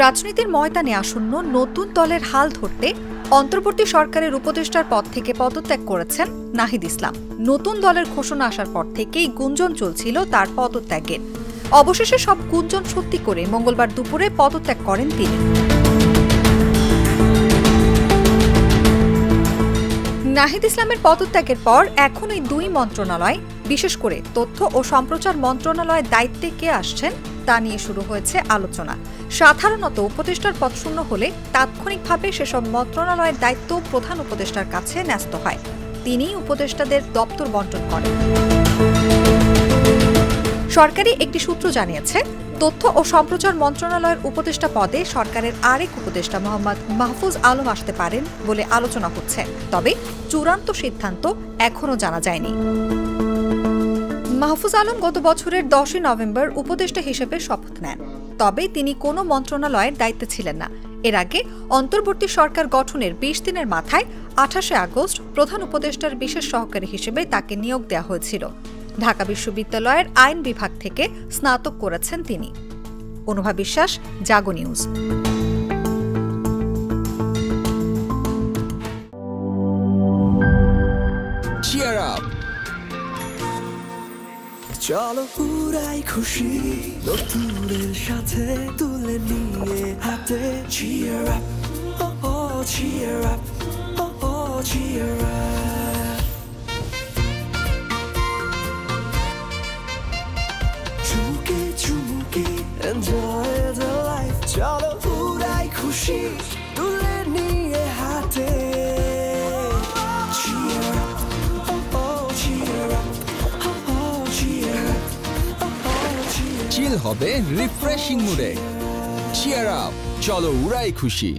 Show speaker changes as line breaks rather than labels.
রাজনীতির ময়দানে আসন্ন নতুন দলের হাল ধরতে অন্তর্বর্তী সরকারের উপদেষ্টার পদ থেকে পদত্যাগ করেছেন নাহিদ ইসলাম। নতুন দলের ঘোষণা আসার পর থেকেই গুঞ্জন চলছিল তার পদত্যাগের। অবশেষে সব গুঞ্জন সত্যি করে মঙ্গলবার দুপুরে পদত্যাগ করেন তিনি। নাহিদ ইসলামের পদত্যাগের পর এখন এই দুই মন্ত্রণালয়, বিশেষ করে তথ্য ও সম্প্রচার মন্ত্রণালয়ের দায়িত্বে কে আসছেন তা নিয়ে শুরু হয়েছে আলোচনা। সাধারণত উপদেষ্টার পদ শূন্য হলে তাৎক্ষণিকভাবে সেসব মন্ত্রণালয়ের দায়িত্ব প্রধান উপদেষ্টার কাছে ন্যস্ত হয়। তিনিই উপদেষ্টাদের দপ্তর বণ্টন করেন। সরকারি একটি সূত্র জানিয়েছে, তথ্য ও সম্প্রচার মন্ত্রণালয়ের উপদেষ্টা পদে সরকারের আরেক উপদেষ্টা মোহাম্মদ মাহফুজ আলম আসতে পারেন বলে আলোচনা হচ্ছে, তবে চূড়ান্ত সিদ্ধান্ত এখনও জানা যায়নি। মাহফুজ আলম গত বছরের 10 নভেম্বর উপদেষ্টা হিসেবে শপথ নেন, তবে তিনি কোনো মন্ত্রণালয়ের দায়িত্বে ছিলেন না। এর আগে অন্তর্বর্তী সরকার গঠনের 20 দিনের মাথায় 28 আগস্ট প্রধান উপদেষ্টার বিশেষ সহকারী হিসেবে তাকে নিয়োগ দেওয়া হয়েছিল। ঢাকা বিশ্ববিদ্যালয়ের আইন বিভাগ থেকে স্নাতক করেছেন তিনি। অনুভা বিশ্বাস, জাগো নিউজ।
চলো পুরাই খুশি নতুনের সাথে তুলে নিয়ে হাতে cheer up, oh oh cheer up, oh oh cheer up. চুমুকে চুমুকে enjoy the life. চলো পুরাই খুশি তুলে নিয়ে হাতে cheer up, oh oh cheer up.
চিল হবে রিফ্রেশিং মুডে। চিয়ার আপ, চলো উড়াই খুশি।